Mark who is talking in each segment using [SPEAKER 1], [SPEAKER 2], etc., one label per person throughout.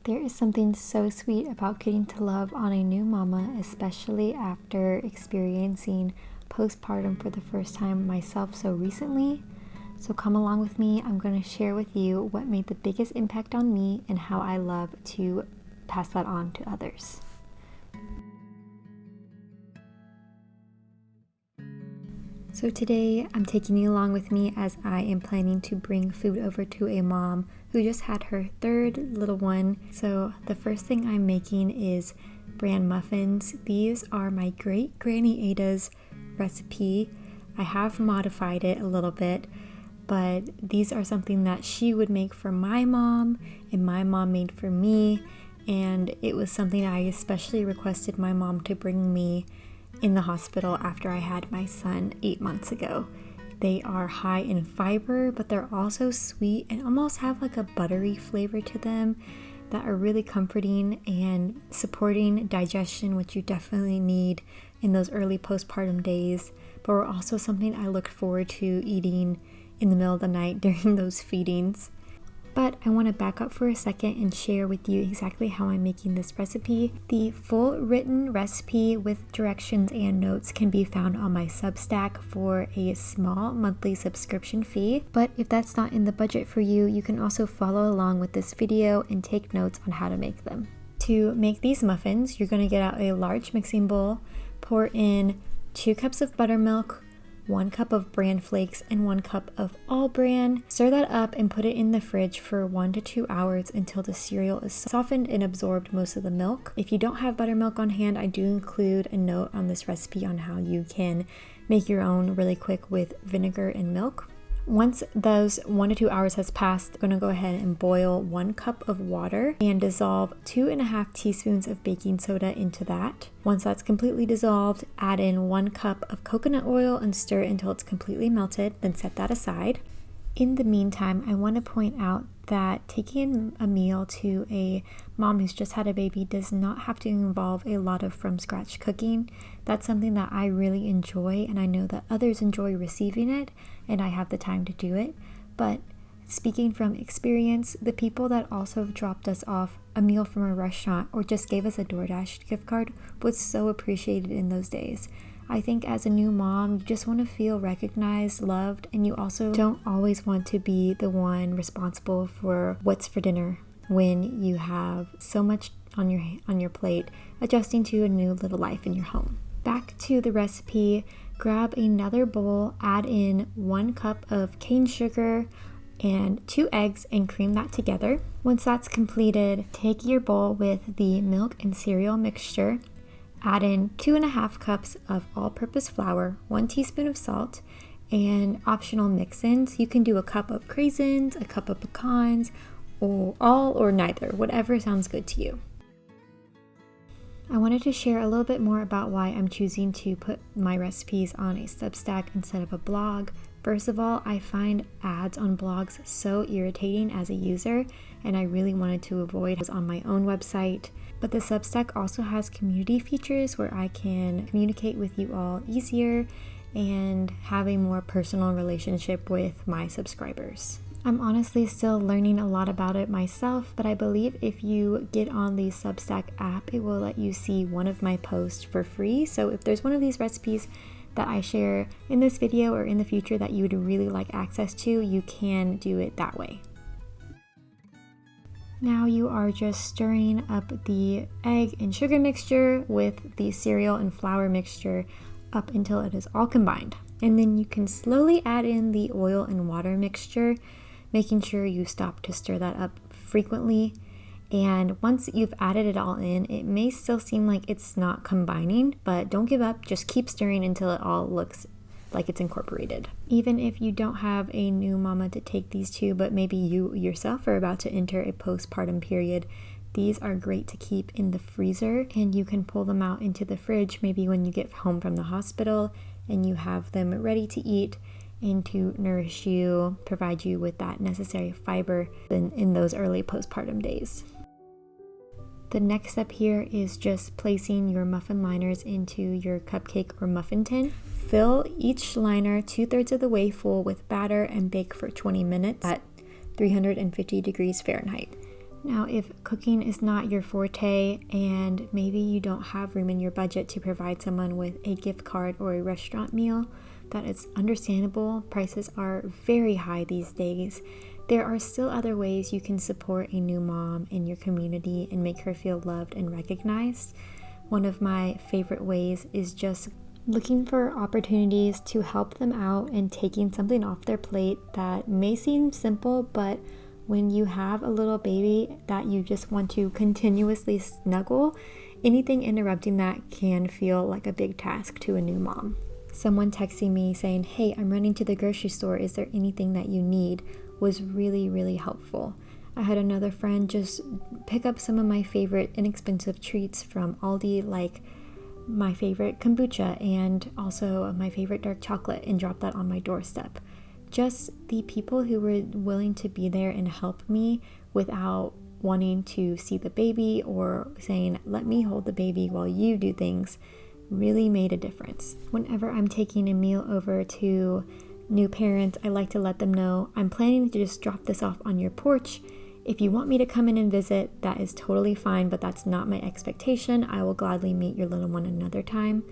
[SPEAKER 1] There is something so sweet about getting to love on a new mama, especially after experiencing postpartum for the first time myself so recently. So come along with me. I'm going to share with you what made the biggest impact on me and how I love to pass that on to others. So today I'm taking you along with me as I am planning to bring food over to a mom who just had her third little one. So the first thing I'm making is bran muffins. These are my great Granny Ada's recipe. I have modified it a little bit, but these are something that she would make for my mom and my mom made for me. And it was something I especially requested my mom to bring me in the hospital after I had my son 8 months ago. They are high in fiber, but they're also sweet and almost have like a buttery flavor to them that are really comforting and supporting digestion, which you definitely need in those early postpartum days, but were also something I looked forward to eating in the middle of the night during those feedings. But I want to back up for a second and share with you exactly how I'm making this recipe. The full written recipe with directions and notes can be found on my Substack for a small monthly subscription fee. But if that's not in the budget for you, you can also follow along with this video and take notes on how to make them. To make these muffins, you're going to get out a large mixing bowl, pour in 2 cups of buttermilk, 1 cup of bran flakes, and 1 cup of all bran. Stir that up and put it in the fridge for 1 to 2 hours until the cereal is softened and absorbed most of the milk. If you don't have buttermilk on hand, I do include a note on this recipe on how you can make your own really quick with vinegar and milk. Once those 1 to 2 hours has passed, I'm going to go ahead and boil 1 cup of water and dissolve 2.5 teaspoons of baking soda into that. Once that's completely dissolved, add in 1 cup of coconut oil and stir it until it's completely melted, then set that aside. In the meantime, I want to point out that taking a meal to a mom who's just had a baby does not have to involve a lot of from scratch cooking. That's something that I really enjoy, and I know that others enjoy receiving it, and I have the time to do it. But speaking from experience, the people that also dropped us off a meal from a restaurant or just gave us a DoorDash gift card was so appreciated in those days. I think as a new mom, you just want to feel recognized, loved, and you also don't always want to be the one responsible for what's for dinner when you have so much on your plate adjusting to a new little life in your home. Back to the recipe, grab another bowl, add in 1 cup of cane sugar and 2 eggs and cream that together. Once that's completed, take your bowl with the milk and cereal mixture. Add in 2.5 cups of all-purpose flour, 1 teaspoon of salt, and optional mix-ins. You can do a cup of craisins, a cup of pecans, or all or neither, whatever sounds good to you. I wanted to share a little bit more about why I'm choosing to put my recipes on a Substack instead of a blog. First of all, I find ads on blogs so irritating as a user, and I really wanted to avoid those on my own website. But the Substack also has community features where I can communicate with you all easier and have a more personal relationship with my subscribers. I'm honestly still learning a lot about it myself, but I believe if you get on the Substack app, it will let you see one of my posts for free. So if there's one of these recipes that I share in this video or in the future that you would really like access to, you can do it that way. Now you are just stirring up the egg and sugar mixture with the cereal and flour mixture up until it is all combined. And then you can slowly add in the oil and water mixture, making sure you stop to stir that up frequently. And once you've added it all in, it may still seem like it's not combining, but don't give up. Just keep stirring until it all looks like it's incorporated. Even if you don't have a new mama to take these to, but maybe you yourself are about to enter a postpartum period, these are great to keep in the freezer, and you can pull them out into the fridge maybe when you get home from the hospital and you have them ready to eat and to nourish you, provide you with that necessary fiber in those early postpartum days. The next step here is just placing your muffin liners into your cupcake or muffin tin. Fill each liner 2/3 of the way full with batter and bake for 20 minutes at 350 degrees Fahrenheit. Now, if cooking is not your forte and maybe you don't have room in your budget to provide someone with a gift card or a restaurant meal, that is understandable. Prices are very high these days. There are still other ways you can support a new mom in your community and make her feel loved and recognized. One of my favorite ways is just looking for opportunities to help them out and taking something off their plate that may seem simple, but when you have a little baby that you just want to continuously snuggle, anything interrupting that can feel like a big task to a new mom. Someone texting me saying, "Hey, I'm running to the grocery store. Is there anything that you need?" was really, really helpful. I had another friend just pick up some of my favorite inexpensive treats from Aldi, like my favorite kombucha and also my favorite dark chocolate, and drop that on my doorstep. Just the people who were willing to be there and help me without wanting to see the baby or saying, "Let me hold the baby while you do things," really made a difference. Whenever I'm taking a meal over to new parents, I like to let them know, "I'm planning to just drop this off on your porch. If you want me to come in and visit, that is totally fine, but that's not my expectation. I will gladly meet your little one another time."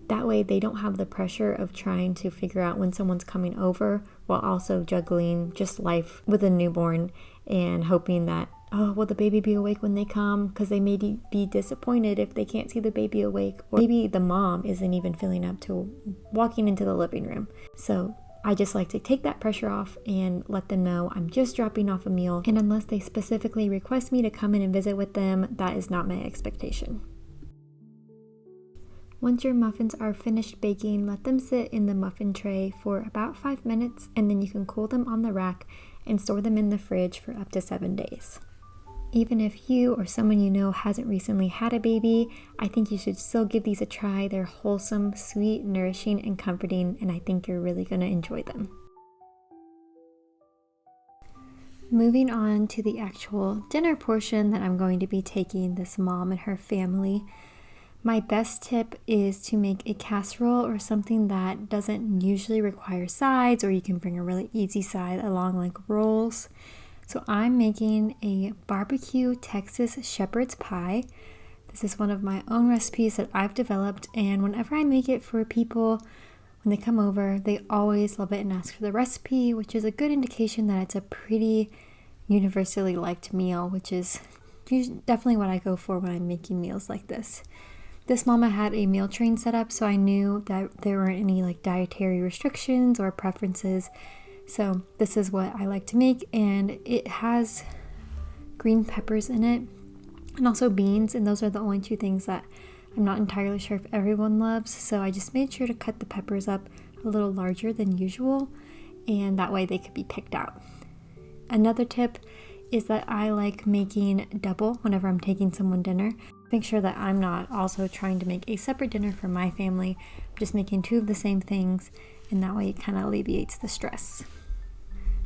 [SPEAKER 1] That way they don't have the pressure of trying to figure out when someone's coming over while also juggling just life with a newborn and hoping that, oh, will the baby be awake when they come? Because they may be disappointed if they can't see the baby awake, or maybe the mom isn't even feeling up to walking into the living room. So I just like to take that pressure off and let them know I'm just dropping off a meal, and unless they specifically request me to come in and visit with them, that is not my expectation. Once your muffins are finished baking, let them sit in the muffin tray for about 5 minutes, and then you can cool them on the rack and store them in the fridge for up to 7 days. Even if you or someone you know hasn't recently had a baby, I think you should still give these a try. They're wholesome, sweet, nourishing, and comforting, and I think you're really going to enjoy them. Moving on to the actual dinner portion that I'm going to be taking this mom and her family. My best tip is to make a casserole or something that doesn't usually require sides, or you can bring a really easy side along like rolls. So I'm making a barbecue Texas shepherd's pie. This is one of my own recipes that I've developed, and whenever I make it for people, when they come over, they always love it and ask for the recipe, which is a good indication that it's a pretty universally liked meal, which is definitely what I go for when I'm making meals like this. This mama had a meal train set up, so I knew that there weren't any like dietary restrictions or preferences. So this is what I like to make, and it has green peppers in it and also beans, and those are the only two things that I'm not entirely sure if everyone loves. So I just made sure to cut the peppers up a little larger than usual, and that way they could be picked out. Another tip is that I like making double whenever I'm taking someone dinner. Make sure that I'm not also trying to make a separate dinner for my family. I'm just making two of the same things, and that way it kind of alleviates the stress.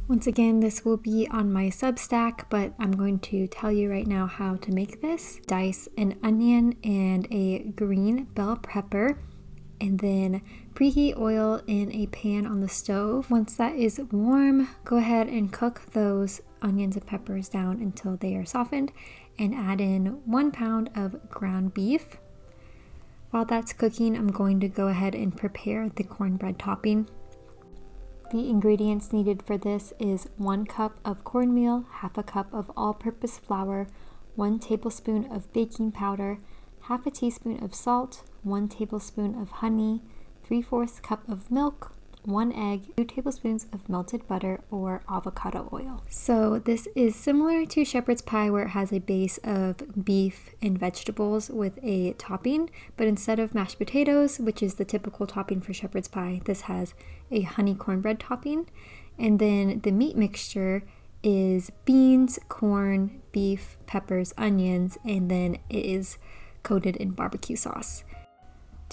[SPEAKER 1] Once again, this will be on my Substack, but I'm going to tell you right now how to make this. Dice an onion and a green bell pepper, and then preheat oil in a pan on the stove. Once that is warm, go ahead and cook those onions and peppers down until they are softened, and add in 1 pound of ground beef. While that's cooking, I'm going to go ahead and prepare the cornbread topping. The ingredients needed for this is 1 cup of cornmeal, half a cup of all-purpose flour, 1 tablespoon of baking powder, half a teaspoon of salt, 1 tablespoon of honey, 3/4 cup of milk, 1 egg, 2 tablespoons of melted butter or avocado oil. So this is similar to shepherd's pie, where it has a base of beef and vegetables with a topping, but instead of mashed potatoes, which is the typical topping for shepherd's pie, this has a honey cornbread topping. And then the meat mixture is beans, corn, beef, peppers, onions, and then it is coated in barbecue sauce.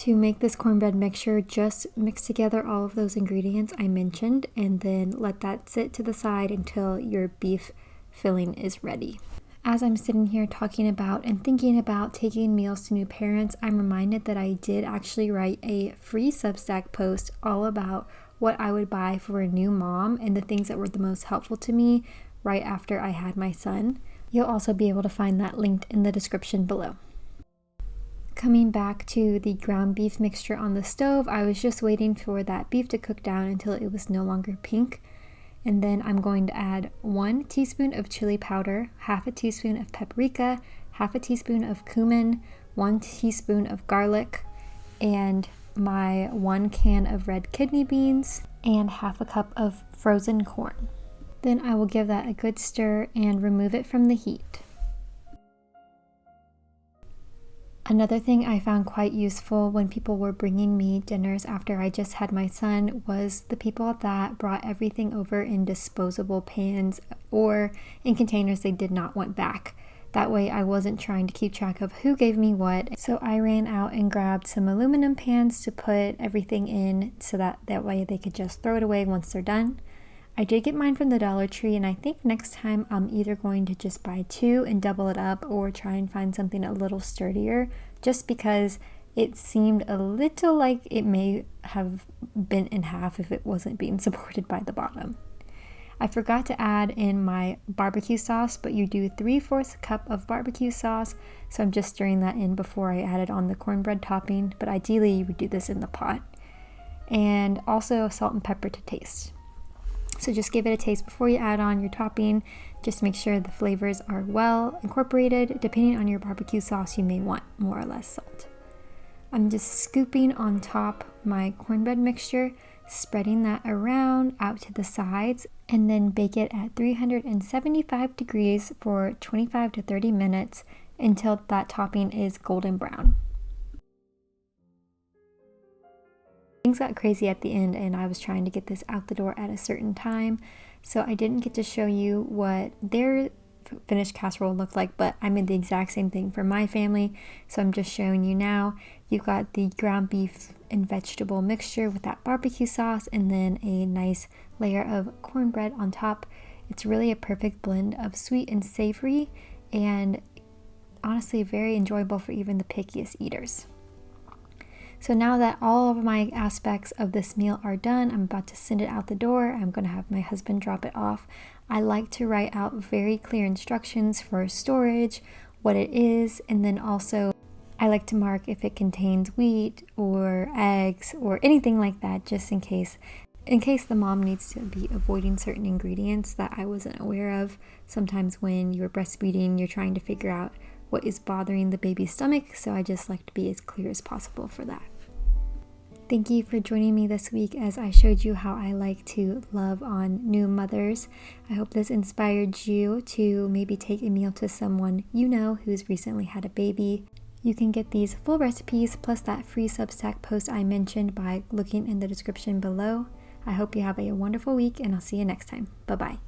[SPEAKER 1] To make this cornbread mixture, just mix together all of those ingredients I mentioned, and then let that sit to the side until your beef filling is ready. As I'm sitting here talking about and thinking about taking meals to new parents, I'm reminded that I did actually write a free Substack post all about what I would buy for a new mom and the things that were the most helpful to me right after I had my son. You'll also be able to find that linked in the description below. Coming back to the ground beef mixture on the stove, I was just waiting for that beef to cook down until it was no longer pink. And then I'm going to add 1 teaspoon of chili powder, half a teaspoon of paprika, half a teaspoon of cumin, 1 teaspoon of garlic, and my 1 can of red kidney beans, and half a cup of frozen corn. Then I will give that a good stir and remove it from the heat. Another thing I found quite useful when people were bringing me dinners after I just had my son was the people that brought everything over in disposable pans or in containers they did not want back. That way I wasn't trying to keep track of who gave me what. So I ran out and grabbed some aluminum pans to put everything in so that way they could just throw it away once they're done. I did get mine from the Dollar Tree, and I think next time I'm either going to just buy 2 and double it up or try and find something a little sturdier, just because it seemed a little like it may have bent in half if it wasn't being supported by the bottom. I forgot to add in my barbecue sauce, but you do 3/4 cup of barbecue sauce, so I'm just stirring that in before I added on the cornbread topping, but ideally you would do this in the pot. And also salt and pepper to taste. So just give it a taste before you add on your topping. Just make sure the flavors are well incorporated. Depending on your barbecue sauce, you may want more or less salt. I'm just scooping on top my cornbread mixture, spreading that around out to the sides, and then bake it at 375 degrees for 25 to 30 minutes until that topping is golden brown. Things got crazy at the end and I was trying to get this out the door at a certain time, so I didn't get to show you what their finished casserole looked like, but I made the exact same thing for my family, so I'm just showing you now. You've got the ground beef and vegetable mixture with that barbecue sauce and then a nice layer of cornbread on top. It's really a perfect blend of sweet and savory, and honestly very enjoyable for even the pickiest eaters. So now that all of my aspects of this meal are done, I'm about to send it out the door. I'm going to have my husband drop it off. I like to write out very clear instructions for storage, what it is, and then also I like to mark if it contains wheat or eggs or anything like that, just in case the mom needs to be avoiding certain ingredients that I wasn't aware of. Sometimes when you're breastfeeding, you're trying to figure out what is bothering the baby's stomach, so I just like to be as clear as possible for that. Thank you for joining me this week as I showed you how I like to love on new mothers. I hope this inspired you to maybe take a meal to someone you know who's recently had a baby. You can get these full recipes plus that free Substack post I mentioned by looking in the description below. I hope you have a wonderful week and I'll see you next time. Bye-bye.